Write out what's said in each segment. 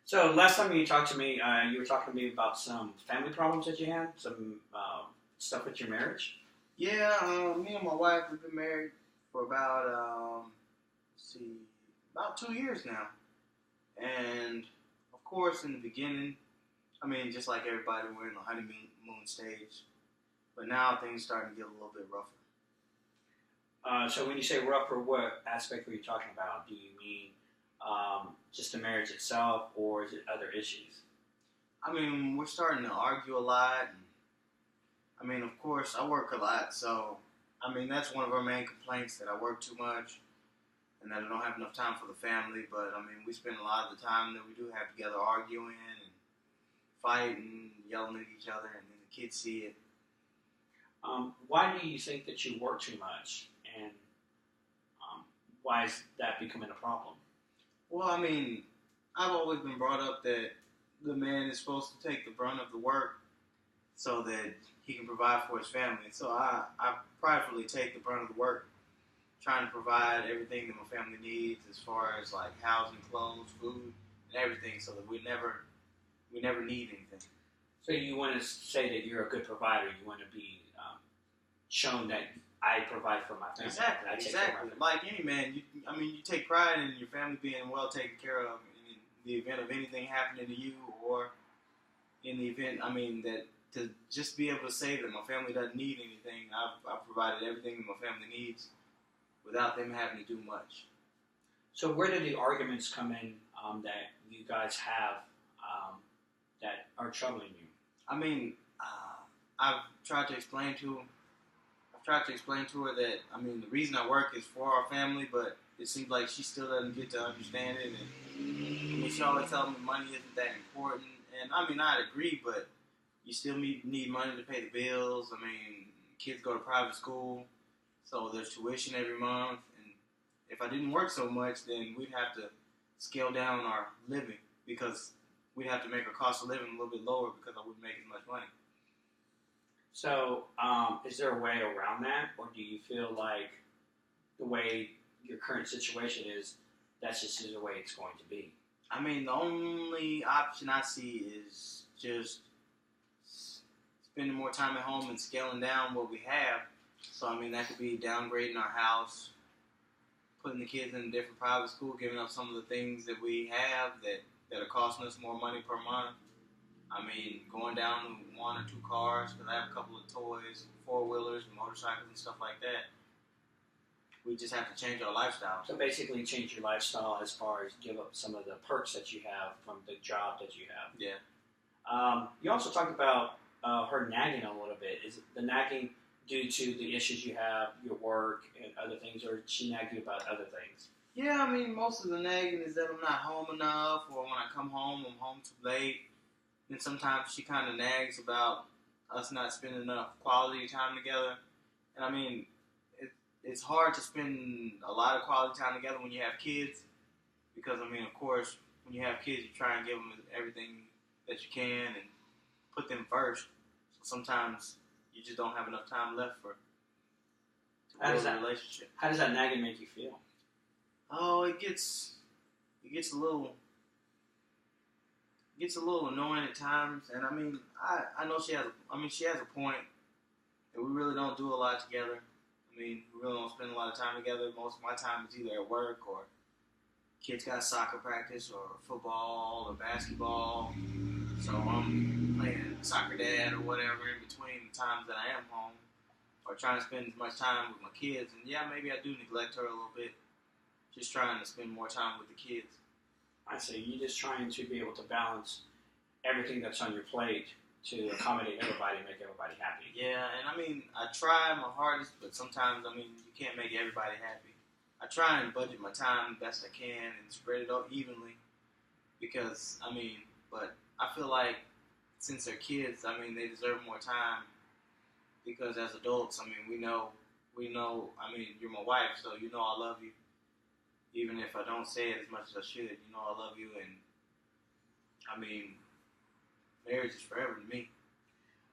So last time you talked to me, you were talking to me about some family problems that you had, some stuff with your marriage. Yeah, me and my wife, we've been married for about, let's see, about 2 years now. And of course, in the beginning, I mean, just like everybody, we're in the honeymoon stage. But now things starting to get a little bit rougher. So when you say rougher, what aspect were you talking about? Do you mean just the marriage itself, or is it other issues? I mean, we're starting to argue a lot. And, I mean, of course, I work a lot, so I mean, that's one of our main complaints that I work too much and that I don't have enough time for the family. But I mean, we spend a lot of the time that we do have together arguing and fighting, yelling at each other, and then the kids see it. Why do you think that you work too much, and why is that becoming a problem? Well, I mean, I've always been brought up that the man is supposed to take the brunt of the work so that he can provide for his family. So I pridefully take the brunt of the work, trying to provide everything that my family needs as far as like housing, clothes, food, and everything, so that we never need anything. So you want to say that you're a good provider. You want to be shown that I provide for my family. Exactly, I take care of exactly. my family. Like any man, you take pride in your family being well taken care of in the event of anything happening to you, or in the event, I mean, that to just be able to say that my family doesn't need anything, I've provided everything that my family needs without them having to do much. So where do the arguments come in that you guys have that are troubling you? I mean, I've tried to explain to I've tried to explain to her that, I mean, the reason I work is for our family, but it seems like she still doesn't get to understand it. And I mean, she always tells me money isn't that important. And I mean, I'd agree, but you still need money to pay the bills. I mean, kids go to private school, so there's tuition every month. And if I didn't work so much, then we'd have to scale down our living because we'd have to make our cost of living a little bit lower because I wouldn't make as much money. So is there a way around that, or do you feel like the way your current situation is, that's just the way it's going to be? I mean, the only option I see is just spending more time at home and scaling down what we have. So, I mean, that could be downgrading our house, putting the kids in a different private school, giving up some of the things that we have that are costing us more money per month. I mean, going down to one or two cars, because I have a couple of toys, four-wheelers, motorcycles, and stuff like that. We just have to change our lifestyle. So basically change your lifestyle as far as give up some of the perks that you have from the job that you have. Yeah. You also talked about her nagging a little bit. Is the nagging due to the issues you have, your work, and other things, or did she nag you about other things? Yeah, I mean, most of the nagging is that I'm not home enough, or when I come home, I'm home too late. And sometimes she kind of nags about us not spending enough quality time together. And I mean, it's hard to spend a lot of quality time together when you have kids. Because, I mean, of course, when you have kids, you try and give them everything that you can and put them first. So sometimes you just don't have enough time left to build a relationship. How does that nagging make you feel? Oh, it gets a little annoying at times, and I mean, I know she has a point, and we really don't do a lot together. I mean, we really don't spend a lot of time together. Most of my time is either at work or kids got soccer practice or football or basketball, so I'm playing soccer dad or whatever in between the times that I am home, or trying to spend as much time with my kids. And yeah, maybe I do neglect her a little bit, just trying to spend more time with the kids. I say you're just trying to be able to balance everything that's on your plate to accommodate everybody and make everybody happy. Yeah, and I mean, I try my hardest, but sometimes, I mean, you can't make everybody happy. I try and budget my time the best I can and spread it out evenly because, I mean, but I feel like since they're kids, I mean, they deserve more time because as adults, I mean, we know, I mean, you're my wife, so you know I love you. Even if I don't say it as much as I should, you know I love you, and I mean, marriage is forever to me.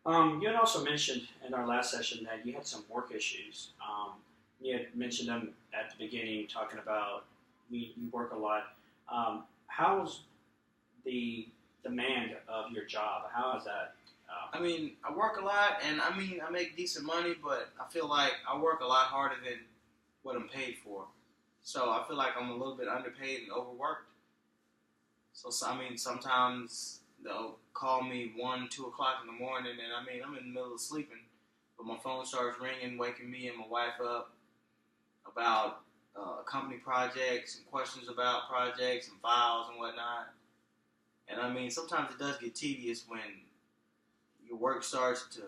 You had also mentioned in our last session that you had some work issues. You had mentioned them at the beginning, talking about you work a lot. How's the demand of your job? How is that? I mean, I work a lot, and I mean, I make decent money, but I feel like I work a lot harder than what I'm paid for. So I feel like I'm a little bit underpaid and overworked. So I mean, sometimes they'll call me 1, 2 o'clock in the morning, and I mean, I'm in the middle of sleeping, but my phone starts ringing, waking me and my wife up about company projects and questions about projects and files and whatnot. And I mean, sometimes it does get tedious when your work starts to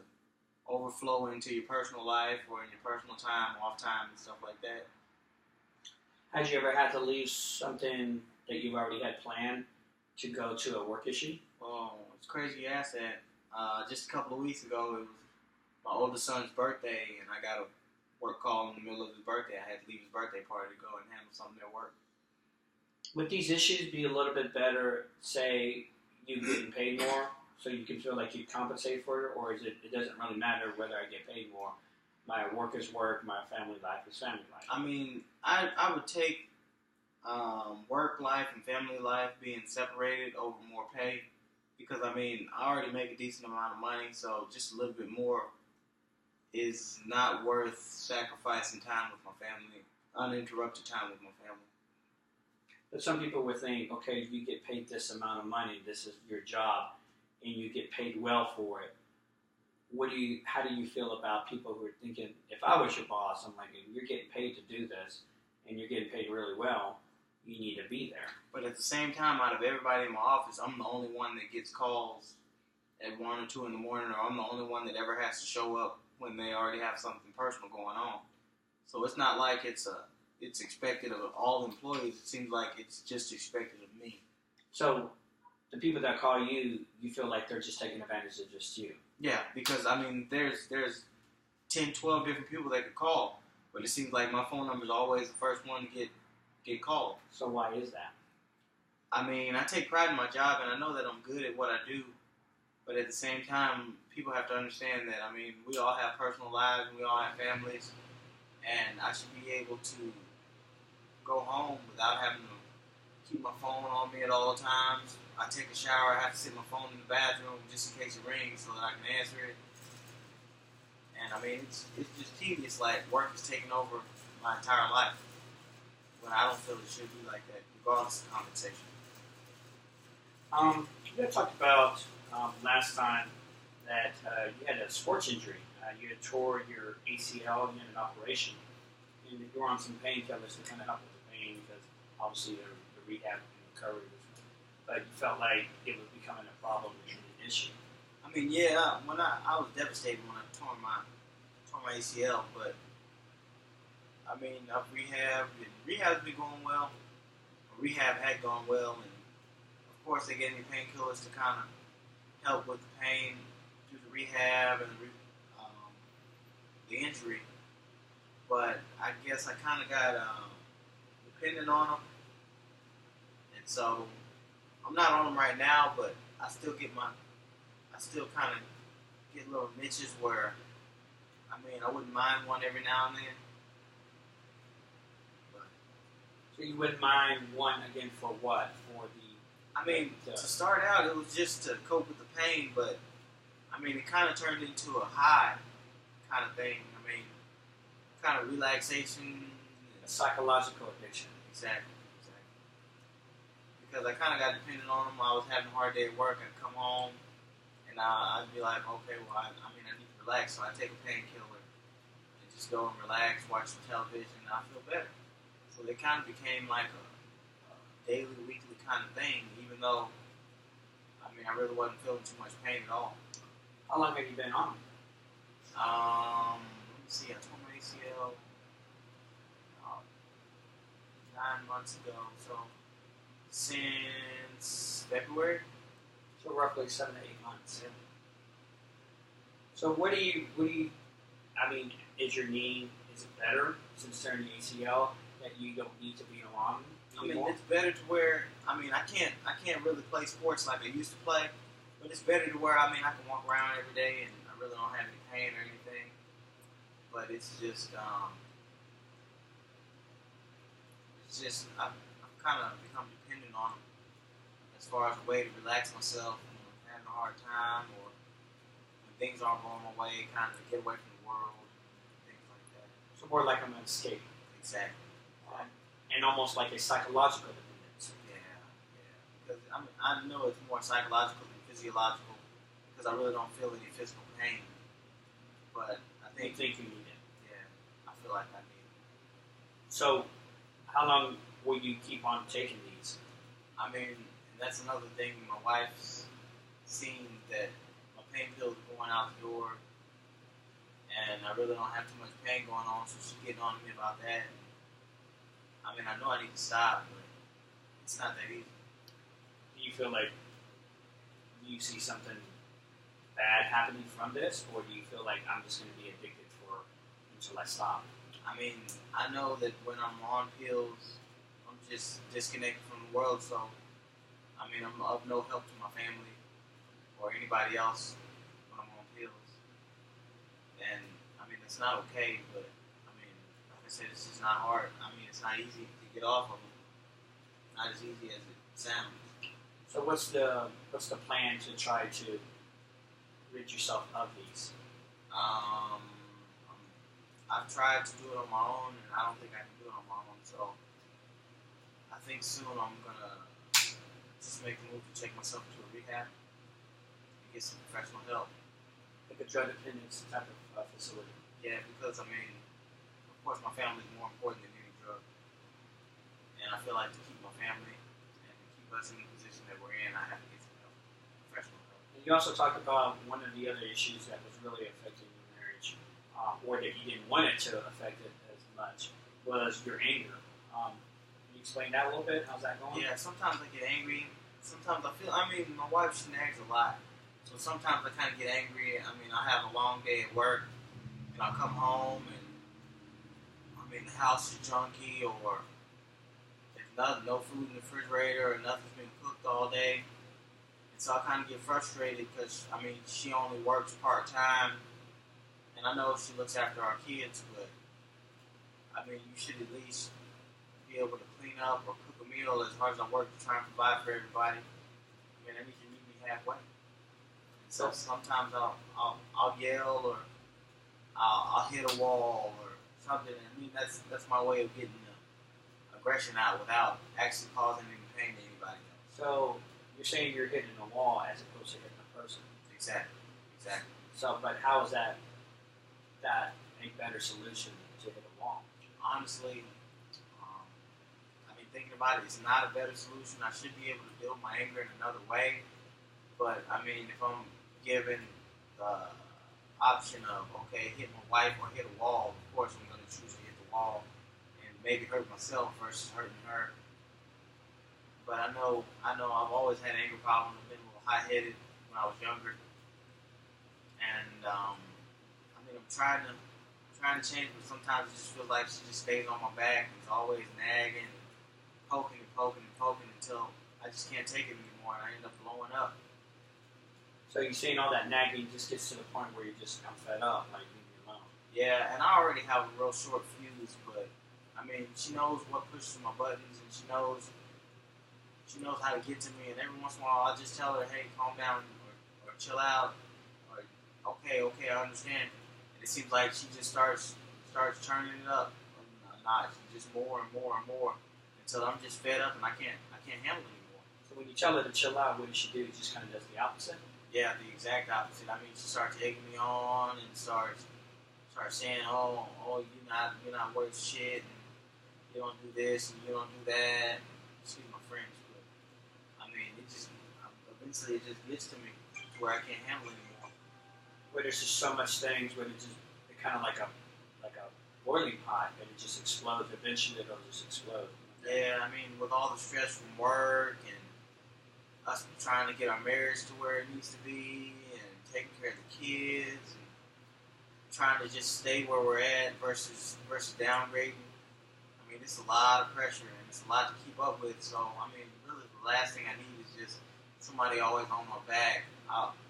overflow into your personal life or in your personal time, off time, and stuff like that. Had you ever had to leave something that you've already had planned to go to a work issue? Oh, it's crazy you asked that. Just a couple of weeks ago, it was my oldest son's birthday, and I got a work call in the middle of his birthday. I had to leave his birthday party to go and handle something at work. Would these issues be a little bit better, say, you getting paid more so you can feel like you compensate for it, or is it doesn't really matter whether I get paid more? My work is work, my family life is family life. I mean, I would take work life and family life being separated over more pay because, I mean, I already make a decent amount of money, so just a little bit more is not worth sacrificing time with my family, uninterrupted time with my family. But some people would think, okay, you get paid this amount of money, this is your job, and you get paid well for it. How do you feel about people who are thinking, if I was your boss, I'm like, you're getting paid to do this, and you're getting paid really well, you need to be there. But at the same time, out of everybody in my office, I'm the only one that gets calls at 1 or 2 in the morning, or I'm the only one that ever has to show up when they already have something personal going on. So it's not like it's expected of all employees. It seems like it's just expected of me. So the people that call you, you feel like they're just taking advantage of just you. Yeah, because I mean, there's 10, 12 different people that could call, but it seems like my phone number is always the first one to get called. So why is that? I mean, I take pride in my job, and I know that I'm good at what I do, but at the same time, people have to understand that, I mean, we all have personal lives, and we all have families, and I should be able to go home without having to keep my phone on me at all times. I take a shower, I have to sit my phone in the bathroom just in case it rings so that I can answer it. And I mean, it's just tedious, like work is taking over my entire life. When I don't feel it should be like that, regardless of compensation. You had talked about last time that you had a sports injury. You had tore your ACL, you had an operation, and you were on some painkillers to kind of help with the pain because obviously the rehab and recovery was, but you felt like it was becoming a problem and an issue. I mean, yeah, when I was devastated when I tore my ACL, but I mean, rehab's been going well. Rehab had gone well, and of course they gave me painkillers to kind of help with the pain through the rehab and the injury. But I guess I kind of got dependent on them, and so I'm not on them right now. But I still kind of get little niches where, I mean, I wouldn't mind one every now and then. So you wouldn't mind one again for what? For the I mean, to start out, it was just to cope with the pain, but I mean, it kind of turned into a high kind of thing. I mean, kind of relaxation. a psychological addiction. Exactly. Because I kind of got dependent on them. I was having a hard day at work. I'd come home, and I'd be like, okay, well, I need to relax, so I take a painkiller and just go and relax, watch some television, and I feel better. So they kind of became like a daily, weekly kind of thing, even though, I mean, I really wasn't feeling too much pain at all. How long have you been on? Let me see, I tore my ACL 9 months ago, so since February. So roughly 7 to 8 months. Yeah. So what do you, I mean, is your knee, is it better since tearing the ACL that you don't need to be along anymore? I mean, it's better to where, I mean, I can't really play sports like I used to play, but it's better to where, I mean, I can walk around every day and I really don't have any pain or anything, but it's just, I've kind of become dependent on them. as far as a way to relax myself when I'm having a hard time or when things aren't going my way, kind of get away from the world, things like that. So more like an escape, Exactly. and almost like a psychological dependence. Yeah, yeah. Because I know it's more psychological than physiological because I really don't feel any physical pain. But I You think, think you need it. yeah, I feel like I need it. So, how long will you keep on taking these? I mean, and that's another thing. My wife's seen that my pain pills are going out the door, and I really don't have too much pain going on, so she's getting on to me about that. I mean, I know I need to stop, but it's not that easy. Do you feel like you see something bad happening from this, or do you feel like I'm just going to be addicted until I stop? I mean, I know that when I'm on pills, I'm just disconnected from the world, so I mean, I'm of no help to my family or anybody else when I'm on pills. And I mean, it's not okay, but I mean, like I said, it's just not hard. I mean, it's not easy to get off of them. Not as easy as it sounds. So what's the plan to try to rid yourself of these? Um, I've tried to do it on my own, and I don't think I can do it on my own. So I think soon I'm gonna just make the move to take myself to a rehab and get some professional help. Like a drug dependence type of facility. Yeah, because I mean, of course, my family is more important than any drug, and I feel like to keep my family and to keep us in the position that we're in, I have to get some help, professional help. And you also talked about one of the other issues that was really affecting your marriage, or that you didn't want it to affect it as much, was your anger. Can you explain that a little bit? How's that going? Yeah, sometimes I get angry. Sometimes I feel. I mean, my wife, she nags a lot, so sometimes I kind of get angry. I mean, I have a long day at work, and I come home and I mean the house is junky, or there's no food in the refrigerator, or nothing's been cooked all day. And so I kind of get frustrated because I mean she only works part time, and I know she looks after our kids, but I mean you should at least be able to clean up or cook a meal as hard as I work to try and provide for everybody. I mean I need you to meet me halfway. So sometimes I'll yell or I'll hit a wall or something. I mean that's my way of getting the aggression out without actually causing any pain to anybody else. So you're saying you're hitting a wall as opposed to hitting a person. Exactly. So, but how is that a better solution to hit a wall? Honestly, I mean thinking about it, it's not a better solution. I should be able to deal with my anger in another way. But I mean, if I'm given the option of okay, hit my wife or hit a wall, of course I'm going to choose to hit the wall and maybe hurt myself versus hurting her. But I know I've always had anger problems. I've been a little hot-headed when I was younger, and I mean I'm trying to change, but sometimes it just feels like she just stays on my back and is always nagging, poking until I just can't take it anymore, and I end up blowing up. So you're saying all that nagging just gets to the point where you're just, I'm fed up, like, leave me alone. Yeah, and I already have a real short fuse, but I mean, she knows what pushes my buttons, and she knows how to get to me. And every once in a while, I'll just tell her, "Hey, calm down," or "Chill out," or "Okay, I understand." And it seems like she just starts turning it up a notch, just more and more and more, until I'm just fed up and I can't handle it anymore. So when you tell her to chill out, what does she do? She just kind of does the opposite? Yeah, the exact opposite. I mean, she starts egging me on and starts saying, "Oh, you're not worth shit, and you don't do this and you don't do that." Excuse my French, but I mean, eventually it just gets to me to where I can't handle it anymore. Where there's just so much things where it kind of like a boiling pot, and it just explodes. Eventually, it'll just explode. Yeah, I mean, with all the stress from work and us trying to get our marriage to where it needs to be, and taking care of the kids, and trying to just stay where we're at versus downgrading. I mean, it's a lot of pressure and it's a lot to keep up with. So, I mean, really, the last thing I need is just somebody always on my back.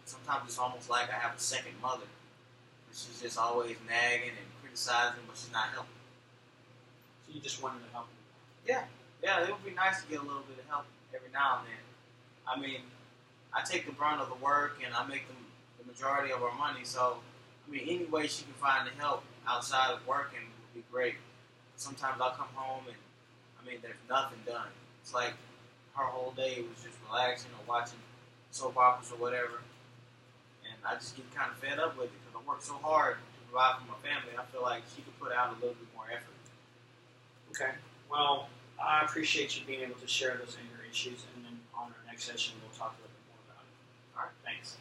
Sometimes it's almost like I have a second mother. She's just always nagging and criticizing, but she's not helping. So you just wanted to help me. Yeah, it would be nice to get a little bit of help every now and then. I mean, I take the brunt of the work and I make the majority of our money. So, I mean, any way she can find the help outside of working would be great. Sometimes I'll come home and, I mean, there's nothing done. It's like her whole day was just relaxing or watching soap operas or whatever. And I just get kind of fed up with it because I work so hard to provide for my family. I feel like she could put out a little bit more effort. Okay. Well, I appreciate you being able to share those anger issues, and then on our next session, we'll talk a little bit more about it. All right. Thanks.